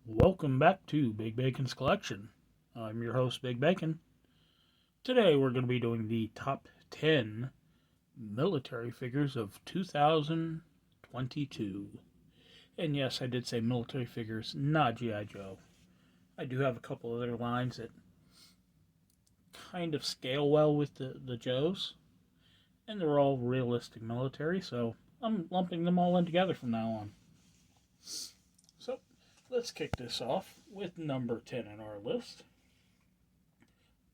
Welcome back to Big Bacon's Collection. I'm your host, Big Bacon. Today we're going to be doing the top 10 military figures of 2022. And yes, I did say military figures, not G.I. Joe. I do have a couple other lines that kind of scale well with the Joes, and they're all realistic military, so I'm lumping them all in together from now on. So let's kick this off with number 10 on our list.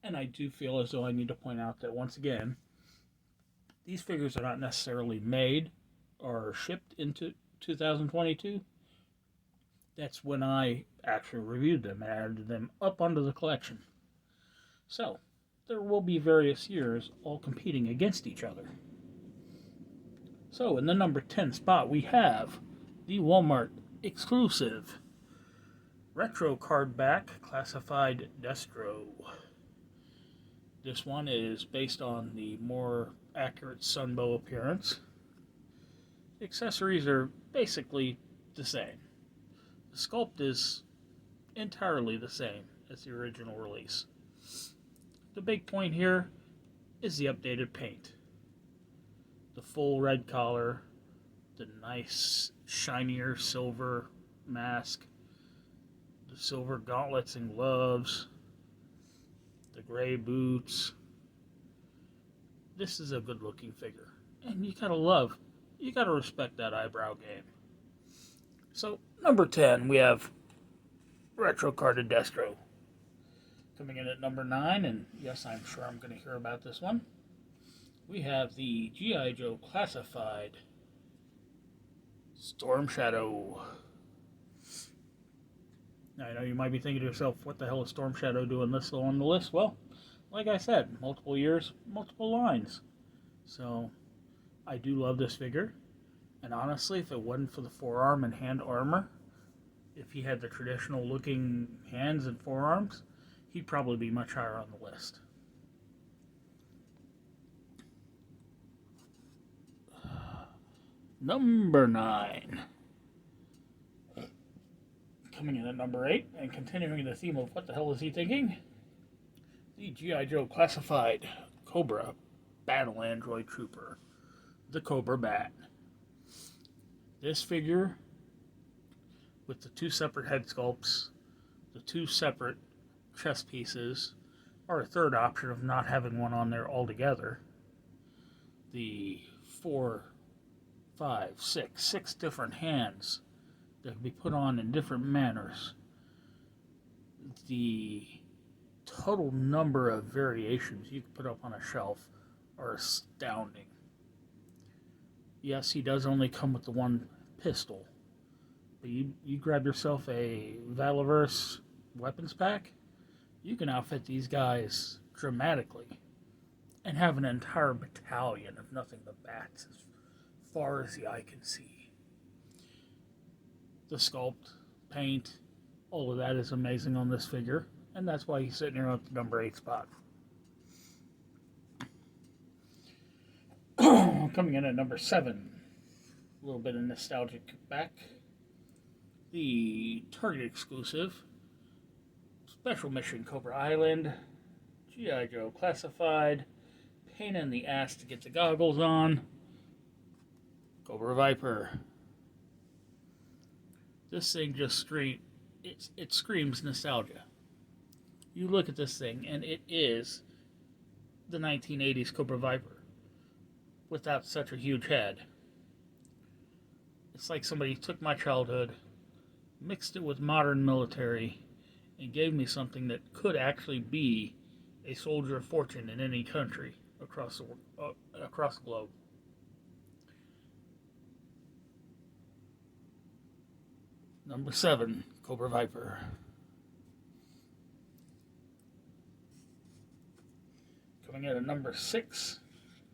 And I do feel as though I need to point out that once again, these figures are not necessarily made or shipped into 2022. That's when I actually reviewed them and added them up onto the collection. So, there will be various years all competing against each other. So, in the number 10 spot, we have the Walmart exclusive retro card back classified Destro. This one is based on the more accurate Sunbow appearance. The accessories are basically the same. The sculpt is entirely the same as the original release. The big point here is the updated paint. The full red collar, the nice shinier silver mask, the silver gauntlets and gloves, the gray boots. This is a good looking figure. And you gotta respect that eyebrow game. So, number 10, we have Retro Carded Destro. Coming in at number 9, and yes, I'm sure I'm going to hear about this one, we have the G.I. Joe Classified Storm Shadow. Now, I know you might be thinking to yourself, what the hell is Storm Shadow doing this low on the list? Well, like I said, multiple years, multiple lines. So, I do love this figure. And honestly, if it wasn't for the forearm and hand armor, if he had the traditional looking hands and forearms, he'd probably be much higher on the list. Number 9. Coming in at number 8, and continuing the theme of what the hell is he thinking? The G.I. Joe Classified Cobra Battle Android Trooper, the Cobra Bat. This figure, with the two separate head sculpts, the two separate chest pieces, or a third option of not having one on there altogether, the 6 different hands that can be put on in different manners, the total number of variations you can put up on a shelf are astounding. Yes, he does only come with the one pistol, but you grab yourself a Valiverse weapons pack, you can outfit these guys dramatically and have an entire battalion of nothing but bats as far as the eye can see. The sculpt, paint, all of that is amazing on this figure, and that's why he's sitting here at the number 8 spot. Coming in at number 7, a little bit of nostalgic back, the Target exclusive Special Mission Cobra Island, G.I. Joe Classified, pain in the ass to get the goggles on, Cobra Viper. This thing just it screams nostalgia. You look at this thing, and it is the 1980s Cobra Viper without such a huge head. It's like somebody took my childhood, mixed it with modern military, and gave me something that could actually be a soldier of fortune in any country across the globe. Number 7, Cobra Viper. Coming in at number 6,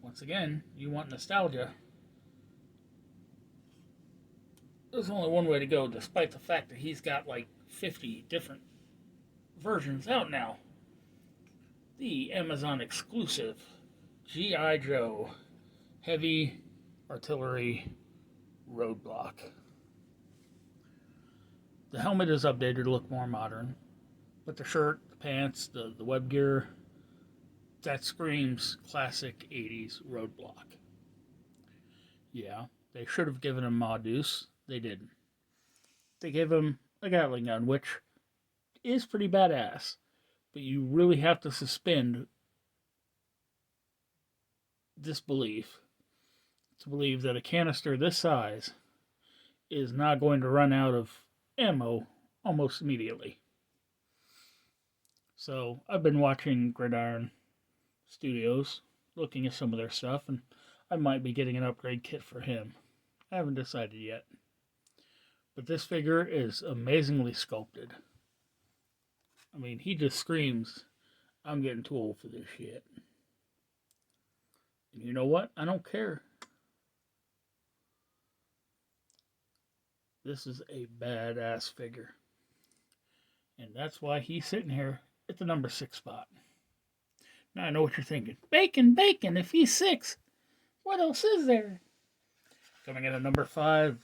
once again, you want nostalgia. There's only one way to go, despite the fact that he's got like 50 different versions out now. The Amazon exclusive G.I. Joe Heavy Artillery Roadblock. The helmet is updated to look more modern, but the shirt, the pants, the web gear, that screams classic 80s Roadblock. Yeah, they should have given him Ma Deuce. They didn't. They gave him a Gatling gun, which is pretty badass, but you really have to suspend disbelief to believe that a canister this size is not going to run out of ammo almost immediately. So I've been watching Gridiron Studios, looking at some of their stuff, and I might be getting an upgrade kit for him. I haven't decided yet. But this figure is amazingly sculpted. I mean, he just screams, I'm getting too old for this shit. And you know what? I don't care. This is a badass figure. And that's why he's sitting here at the number 6 spot. Now I know what you're thinking. Bacon, bacon, if he's 6, what else is there? Coming in at number 5,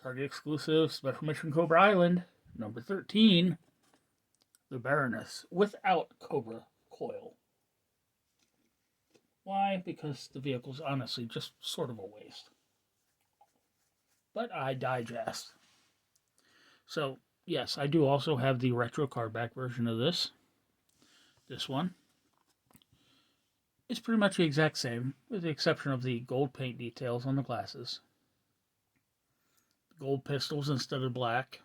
Target exclusive Special Mission Cobra Island. Number 13, the Baroness without Cobra coil. Why? Because the vehicle's honestly just sort of a waste. But I digest. So, yes, I do also have the retro cardback version of this. This one. It's pretty much the exact same, with the exception of the gold paint details on the glasses. Gold pistols instead of black.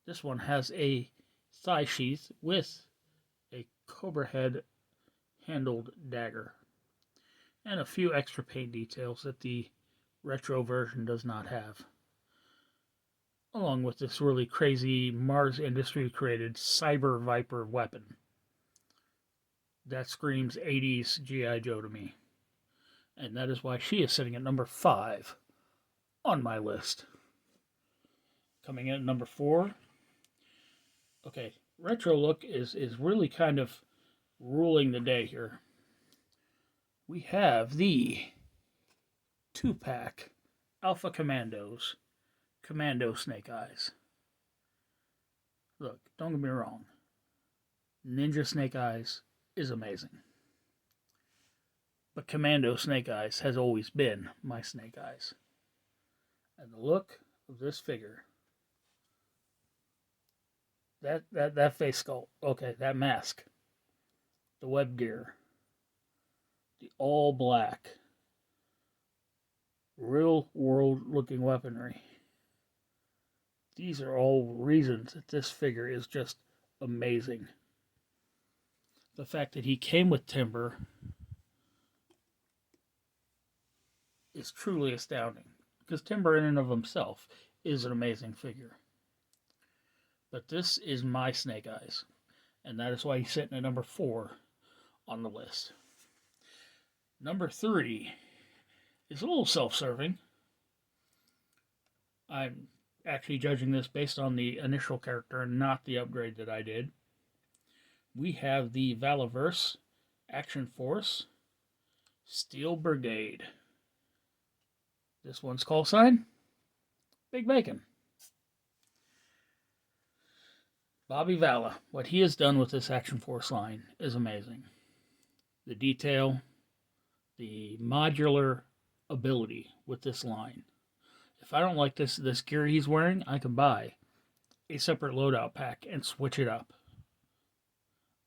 This one has a thigh sheath with a Cobra head handled dagger. And a few extra paint details that the retro version does not have. Along with this really crazy Mars Industry created Cyber Viper weapon. That screams 80s G.I. Joe to me. And that is why she is sitting at number 5 on my list. Coming in at number 4. Okay, retro look is really kind of ruling the day here. We have the 2-pack Alpha Commandos Commando Snake Eyes. Look, don't get me wrong. Ninja Snake Eyes is amazing. But Commando Snake Eyes has always been my Snake Eyes. And the look of this figure, that face sculpt, okay, that mask, the web gear, the all black, real world looking weaponry. These are all reasons that this figure is just amazing. The fact that he came with timber is truly astounding. Because timber in and of himself is an amazing figure. But this is my Snake Eyes. And that is why he's sitting at number 4 on the list. Number 3 is a little self-serving. I'm actually judging this based on the initial character and not the upgrade that I did. We have the Valaverse Action Force Steel Brigade. This one's call sign Big Bacon. Bobby Vala, what he has done with this Action Force line is amazing. The detail, the modular ability with this line. If I don't like this gear he's wearing, I can buy a separate loadout pack and switch it up.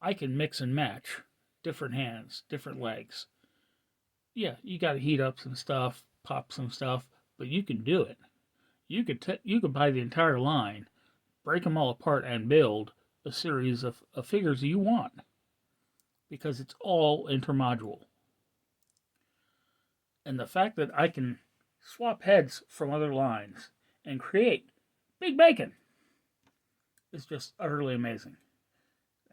I can mix and match different hands, different legs. Yeah, you got to heat up some stuff, pop some stuff, but you can do it. You could buy the entire line, break them all apart, and build a series of figures you want, because it's all intermodule. And the fact that I can swap heads from other lines and create Big Bacon is just utterly amazing.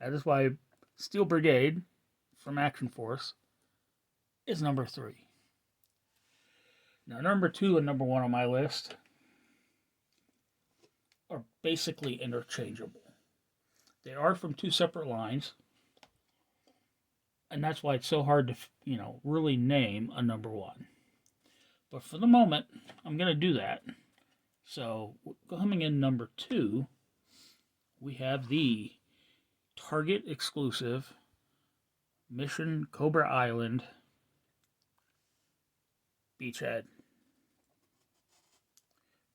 That is why Steel Brigade from Action Force is number 3. Now, number 2 and number 1 on my list are basically interchangeable. They are from 2 separate lines, and that's why it's so hard to, really name a number 1. But for the moment, I'm going to do that. So, coming in number 2, we have the Target exclusive Mission Cobra Island Beachhead.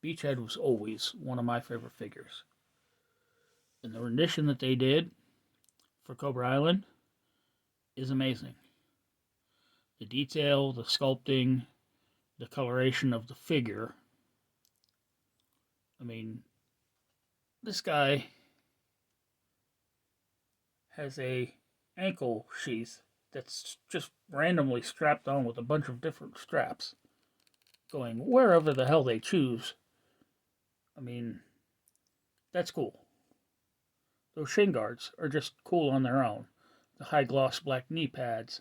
Beachhead was always one of my favorite figures. And the rendition that they did for Cobra Island is amazing. The detail, the sculpting, the coloration of the figure. I mean, this guy has a ankle sheath that's just randomly strapped on with a bunch of different straps going wherever the hell they choose. I mean, that's cool. Those shin guards are just cool on their own. The high gloss black knee pads,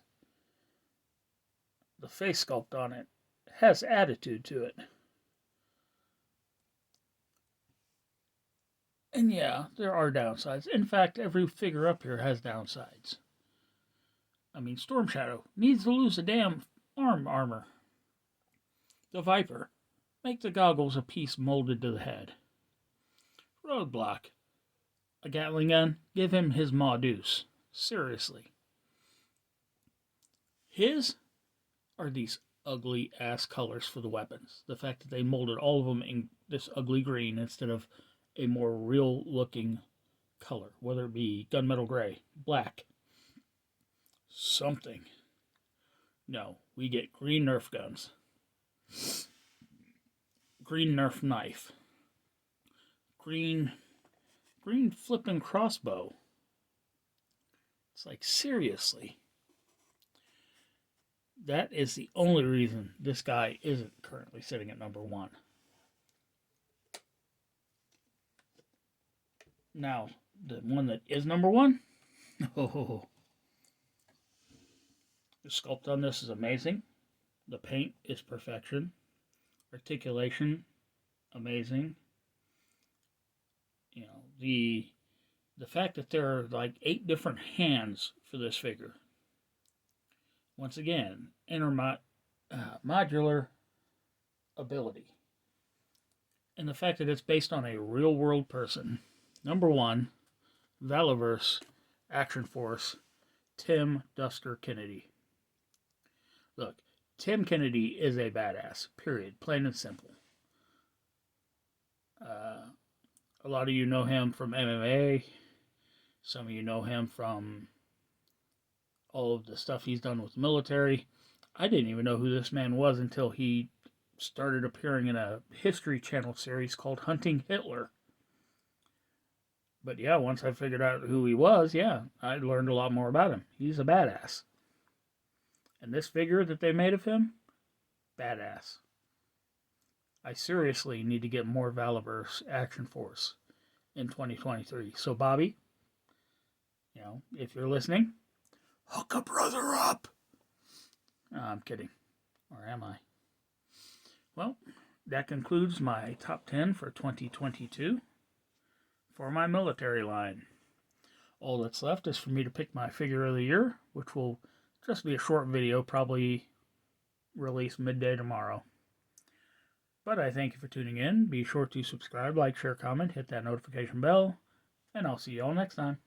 the face sculpt on it has attitude to it. And yeah, there are downsides. In fact, every figure up here has downsides. I mean, Storm Shadow needs to lose a damn armor. The Viper, make the goggles a piece molded to the head. Roadblock, a Gatling gun, give him his Maw Deuce. Seriously. His are these ugly ass colors for the weapons. The fact that they molded all of them in this ugly green instead of a more real looking color, whether it be gunmetal gray, black, something. No, we get green Nerf guns, green Nerf knife, green flipping crossbow. It's like, seriously. That is the only reason this guy isn't currently sitting at number 1. Now, the one that is number 1, oh, the sculpt on this is amazing. The paint is perfection. Articulation, amazing. You know, the fact that there are like 8 different hands for this figure. Once again, modular ability. And the fact that it's based on a real world person. Number 1, Valaverse Action Force, Tim Duster Kennedy. Look, Tim Kennedy is a badass, period, plain and simple. A lot of you know him from MMA. Some of you know him from all of the stuff he's done with the military. I didn't even know who this man was until he started appearing in a History Channel series called Hunting Hitler. But yeah, once I figured out who he was, yeah, I learned a lot more about him. He's a badass. And this figure that they made of him, badass. I seriously need to get more Valaverse Action Force in 2023. So Bobby, you know, if you're listening, hook a brother up. No, I'm kidding. Or am I? Well, that concludes my top 10 for 2022 for my military line. All that's left is for me to pick my figure of the year, which will just be a short video, probably release midday tomorrow. But I thank you for tuning in. Be sure to subscribe, like, share, comment, hit that notification bell, and I'll see you all next time.